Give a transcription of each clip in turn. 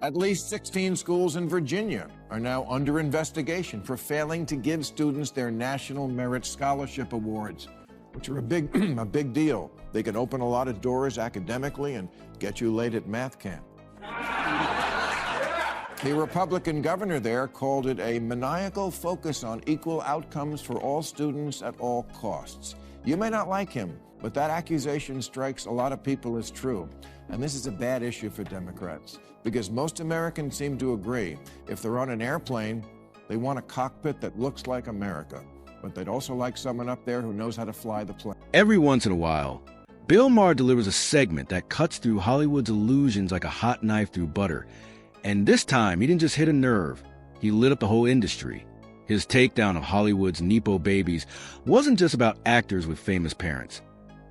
At least 16 schools in Virginia are now under investigation for failing to give students their National Merit Scholarship Awards, which are a big deal. They can open a lot of doors academically and get you late at math camp. The Republican governor there called it a maniacal focus on equal outcomes for all students at all costs. You may not like him, but that accusation strikes a lot of people as true. And this is a bad issue for Democrats, because most Americans seem to agree if they're on an airplane, they want a cockpit that looks like America, but they'd also like someone up there who knows how to fly the plane. Every once in a while, Bill Maher delivers a segment that cuts through Hollywood's illusions like a hot knife through butter. And this time, he didn't just hit a nerve, he lit up the whole industry. His takedown of Hollywood's Nepo babies wasn't just about actors with famous parents.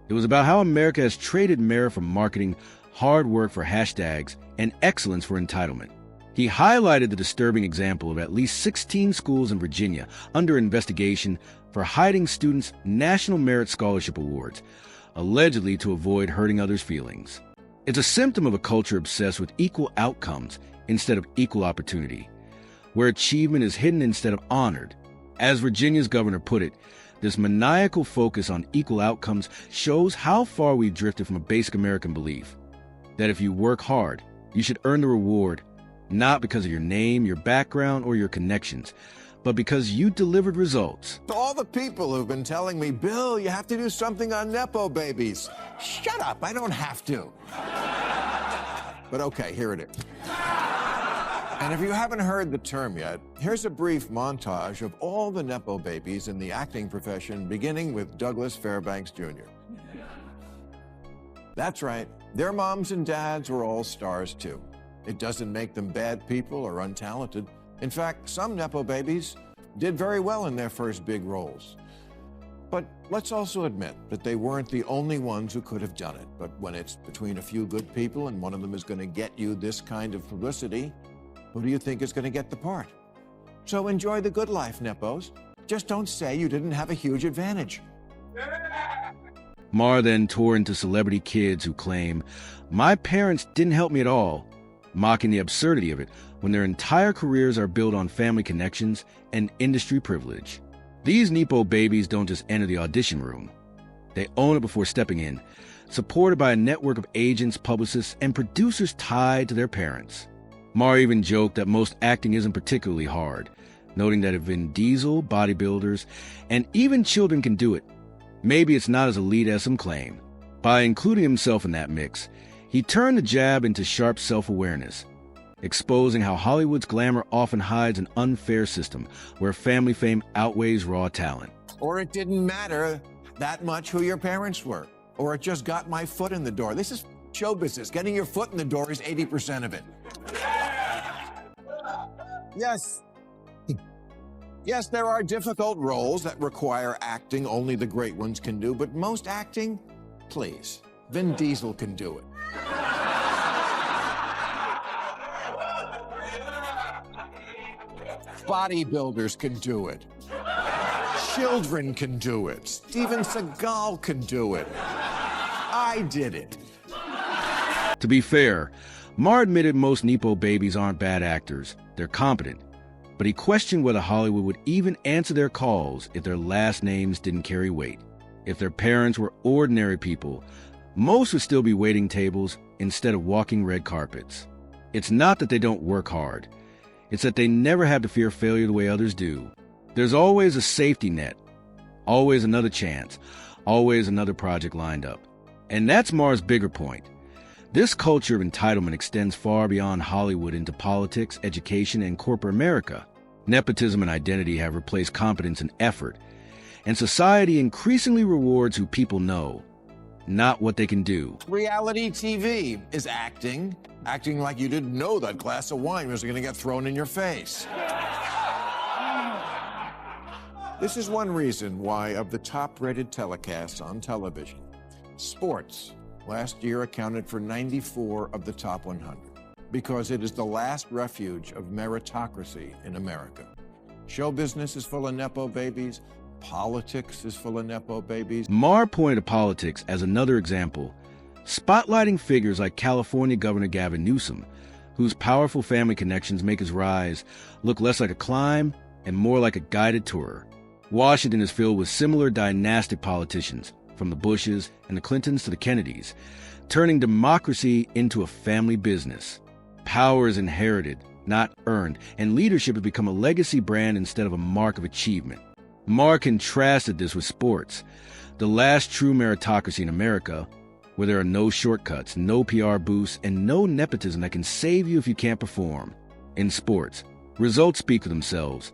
It was about how America has traded merit for marketing, hard work for hashtags, and excellence for entitlement. He highlighted the disturbing example of at least 16 schools in Virginia under investigation for hiding students' National Merit Scholarship Awards, allegedly to avoid hurting others' feelings. It's a symptom of a culture obsessed with equal outcomes instead of equal opportunity, where achievement is hidden instead of honored. As Virginia's governor put it, this maniacal focus on equal outcomes shows how far we've drifted from a basic American belief that if you work hard, you should earn the reward, not because of your name, your background, or your connections, but because you delivered results. To all the people who've been telling me, Bill, you have to do something on Nepo babies. Shut up, I don't have to. But okay, here it is. And if you haven't heard the term yet, here's a brief montage of all the Nepo babies in the acting profession, beginning with Douglas Fairbanks Jr. That's right, their moms and dads were all stars too. It doesn't make them bad people or untalented. In fact, some Nepo babies did very well in their first big roles. But let's also admit that they weren't the only ones who could have done it. But when it's between a few good people and one of them is going to get you this kind of publicity, who do you think is going to get the part? So enjoy the good life, Nepos. Just don't say you didn't have a huge advantage. Maher then tore into celebrity kids who claim, "My parents didn't help me at all," mocking the absurdity of it when their entire careers are built on family connections and industry privilege. These Nepo babies don't just enter the audition room. They own it before stepping in, supported by a network of agents, publicists, and producers tied to their parents. Maher even joked that most acting isn't particularly hard, noting that if Vin Diesel, bodybuilders, and even children can do it, maybe it's not as elite as some claim. By including himself in that mix, he turned the jab into sharp self-awareness, exposing how Hollywood's glamour often hides an unfair system where family fame outweighs raw talent. Or it didn't matter that much who your parents were. Or it just got my foot in the door. This is show business. Getting your foot in the door is 80% of it. Yes. Yes, there are difficult roles that require acting only the great ones can do, but most acting, please, Vin Diesel can do it. Bodybuilders can do it. Children can do it. Steven Seagal can do it. I did it. To be fair, Maher admitted most Nepo babies aren't bad actors. They're competent. But he questioned whether Hollywood would even answer their calls if their last names didn't carry weight. If their parents were ordinary people, most would still be waiting tables instead of walking red carpets. It's not that they don't work hard. It's that they never have to fear failure the way others do. There's always a safety net, always another chance, always another project lined up. And that's Maher's bigger point. This culture of entitlement extends far beyond Hollywood into politics, education, and corporate America. Nepotism and identity have replaced competence and effort, and society increasingly rewards who people know, not what they can do. Reality TV is acting like you didn't know that glass of wine was going to get thrown in your face. This is one reason why, of the top-rated telecasts on television, sports last year accounted for 94 of the top 100, because it is the last refuge of meritocracy in America. Show business is full of Nepo babies. Politics is full of Nepo babies. Maher pointed to politics as another example, spotlighting figures like California Governor Gavin Newsom, whose powerful family connections make his rise look less like a climb and more like a guided tour. Washington is filled with similar dynastic politicians, from the Bushes and the Clintons to the Kennedys, turning democracy into a family business. Power is inherited, not earned, and leadership has become a legacy brand instead of a mark of achievement. Maher contrasted this with sports, the last true meritocracy in America, where there are no shortcuts, no PR boosts, and no nepotism that can save you if you can't perform. In sports, results speak for themselves.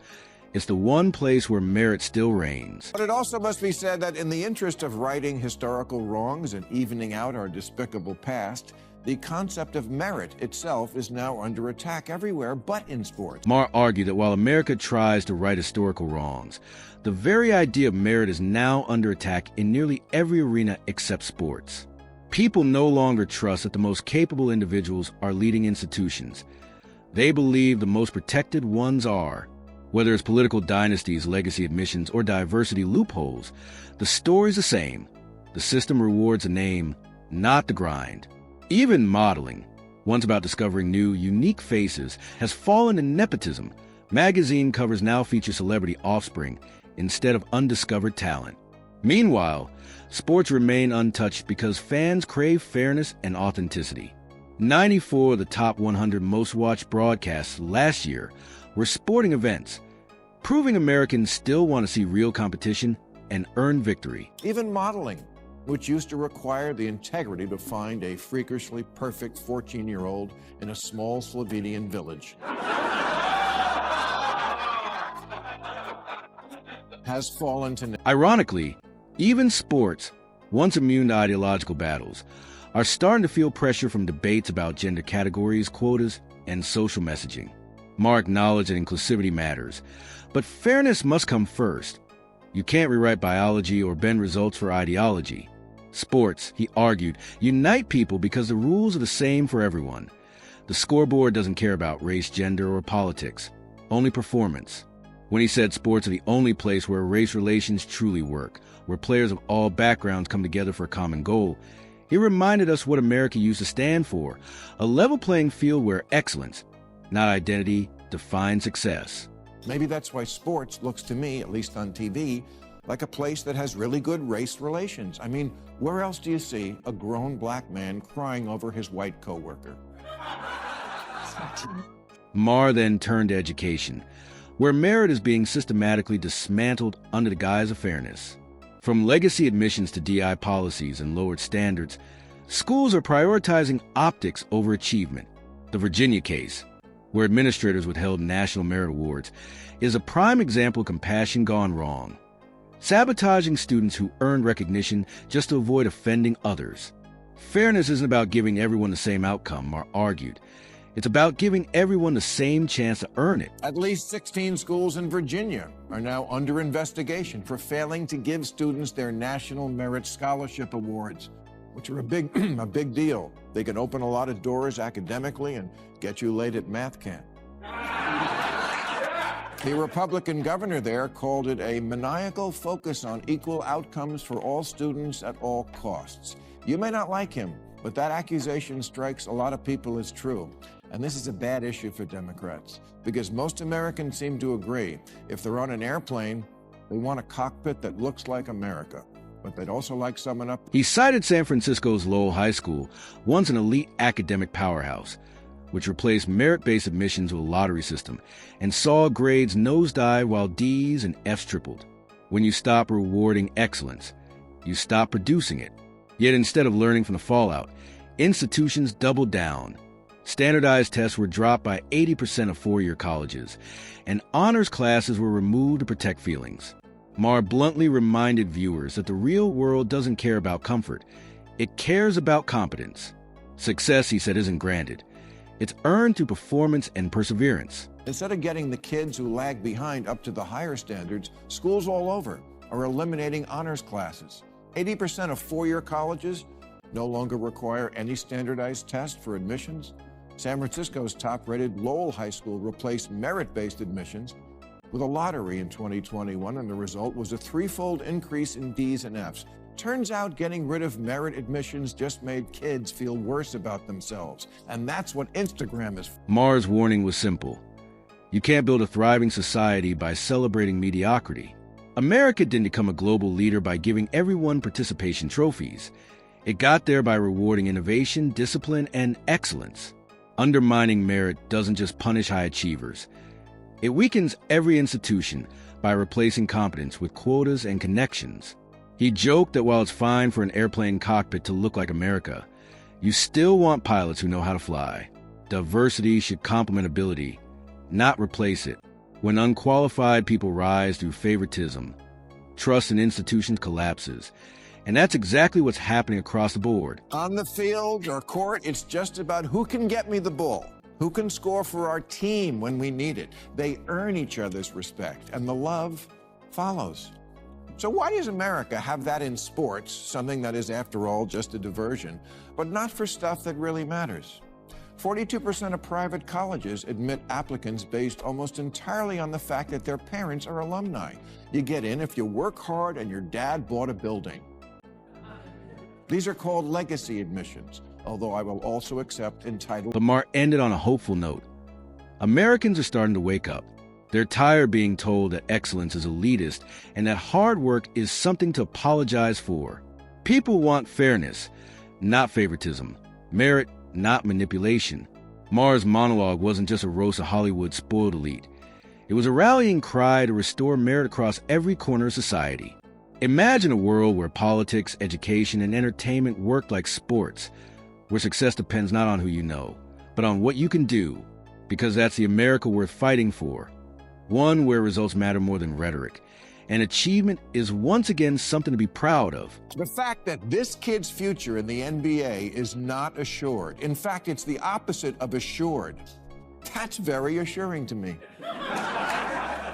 It's the one place where merit still reigns. But it also must be said that in the interest of righting historical wrongs and evening out our despicable past, the concept of merit itself is now under attack everywhere but in sports. Maher argued that while America tries to right historical wrongs, the very idea of merit is now under attack in nearly every arena except sports. People no longer trust that the most capable individuals are leading institutions. They believe the most protected ones are. Whether it's political dynasties, legacy admissions, or diversity loopholes, the story's the same. The system rewards a name, not the grind. Even modeling, once about discovering new, unique faces, has fallen in nepotism. Magazine covers now feature celebrity offspring instead of undiscovered talent. Meanwhile, sports remain untouched because fans crave fairness and authenticity. 94 of the top 100 most watched broadcasts last year were sporting events, proving Americans still want to see real competition and earn victory. Even modeling, which used to require the integrity to find a freakishly perfect 14-year-old in a small Slovenian village, has fallen to... Ironically, even sports, once immune to ideological battles, are starting to feel pressure from debates about gender categories, quotas, and social messaging. Maher acknowledged that inclusivity matters, but fairness must come first. You can't rewrite biology or bend results for ideology. Sports, he argued, unite people because the rules are the same for everyone. The scoreboard doesn't care about race, gender, or politics, only performance. When he said sports are the only place where race relations truly work, where players of all backgrounds come together for a common goal, he reminded us what America used to stand for, a level playing field where excellence, not identity, defines success. Maybe that's why sports looks to me, at least on TV, like a place that has really good race relations. I mean, where else do you see a grown black man crying over his white coworker? Maher then turned to education, where merit is being systematically dismantled under the guise of fairness. From legacy admissions to DI policies and lowered standards, schools are prioritizing optics over achievement. The Virginia case, where administrators withheld national merit awards, is a prime example of compassion gone wrong. Sabotaging students who earned recognition just to avoid offending others. Fairness isn't about giving everyone the same outcome, Maher argued. It's about giving everyone the same chance to earn it. At least 16 schools in Virginia are now under investigation for failing to give students their National Merit Scholarship Awards, which are a big deal. They can open a lot of doors academically and get you late at math camp. The Republican governor there called it a maniacal focus on equal outcomes for all students at all costs. You may not like him, but that accusation strikes a lot of people as true. And this is a bad issue for Democrats, because most Americans seem to agree if they're on an airplane, they want a cockpit that looks like America. But they'd also like someone up. He cited San Francisco's Lowell High School, once an elite academic powerhouse, which replaced merit-based admissions with a lottery system and saw grades nosedive while D's and F's tripled. When you stop rewarding excellence, you stop producing it. Yet instead of learning from the fallout, institutions doubled down. Standardized tests were dropped by 80% of four-year colleges, and honors classes were removed to protect feelings. Maher bluntly reminded viewers that the real world doesn't care about comfort. It cares about competence. Success, he said, isn't granted. It's earned through performance and perseverance. Instead of getting the kids who lag behind up to the higher standards, schools all over are eliminating honors classes. 80% of four-year colleges no longer require any standardized test for admissions. San Francisco's top-rated Lowell High School replaced merit-based admissions with a lottery in 2021, and the result was a threefold increase in D's and F's. Turns out getting rid of merit admissions just made kids feel worse about themselves. And that's what Instagram is for. Maher's warning was simple. You can't build a thriving society by celebrating mediocrity. America didn't become a global leader by giving everyone participation trophies. It got there by rewarding innovation, discipline, and excellence. Undermining merit doesn't just punish high achievers. It weakens every institution by replacing competence with quotas and connections. He joked that while it's fine for an airplane cockpit to look like America, you still want pilots who know how to fly. Diversity should complement ability, not replace it. When unqualified people rise through favoritism, trust in institutions collapses. And that's exactly what's happening across the board. On the field or court, it's just about who can get me the ball, who can score for our team when we need it. They earn each other's respect, and the love follows. So why does America have that in sports, something that is, after all, just a diversion, but not for stuff that really matters? 42% of private colleges admit applicants based almost entirely on the fact that their parents are alumni. You get in if you work hard and your dad bought a building. These are called legacy admissions, although I will also accept entitlement. Maher ended on a hopeful note. Americans are starting to wake up. They're tired of being told that excellence is elitist and that hard work is something to apologize for. People want fairness, not favoritism. Merit, not manipulation. Maher's monologue wasn't just a roast of Hollywood's spoiled elite. It was a rallying cry to restore merit across every corner of society. Imagine a world where politics, education, and entertainment worked like sports, where success depends not on who you know, but on what you can do, because that's the America worth fighting for. One where results matter more than rhetoric, and achievement is once again something to be proud of. The fact that this kid's future in the NBA is not assured. In fact, it's the opposite of assured. That's very assuring to me.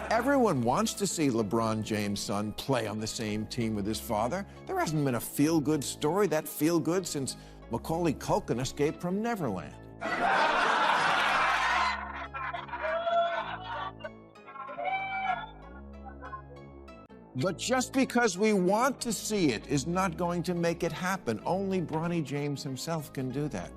Everyone wants to see LeBron James' son play on the same team with his father. There hasn't been a feel-good story that feel-good since Macaulay Culkin escaped from Neverland. But just because we want to see it is not going to make it happen. Only Bronny James himself can do that.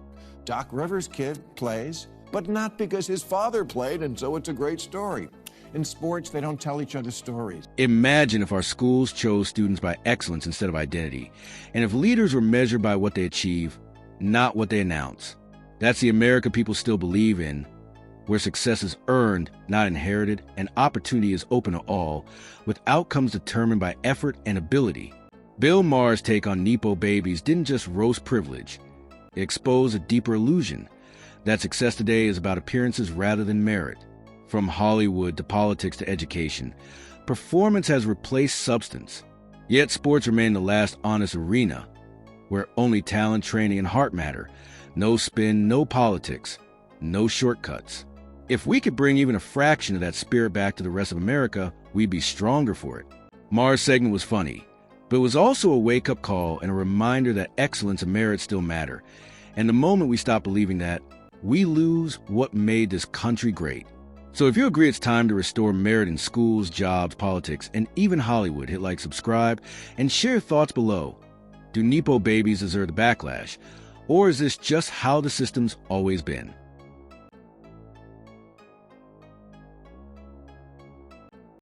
Doc Rivers' kid plays, but not because his father played, and so it's a great story. In sports, they don't tell each other stories. Imagine if our schools chose students by excellence instead of identity, and if leaders were measured by what they achieve, not what they announce. That's the America people still believe in, where success is earned, not inherited, and opportunity is open to all, with outcomes determined by effort and ability. Bill Maher's take on Nepo babies didn't just roast privilege. It exposed a deeper illusion, that success today is about appearances rather than merit. From Hollywood to politics to education, performance has replaced substance. Yet sports remain the last honest arena, where only talent, training, and heart matter. No spin, no politics, no shortcuts. If we could bring even a fraction of that spirit back to the rest of America, we'd be stronger for it. Maher's segment was funny, but it was also a wake-up call and a reminder that excellence and merit still matter. And the moment we stop believing that, we lose what made this country great. So if you agree it's time to restore merit in schools, jobs, politics, and even Hollywood, hit like, subscribe, and share your thoughts below. Do Nepo babies deserve the backlash? Or is this just how the system's always been?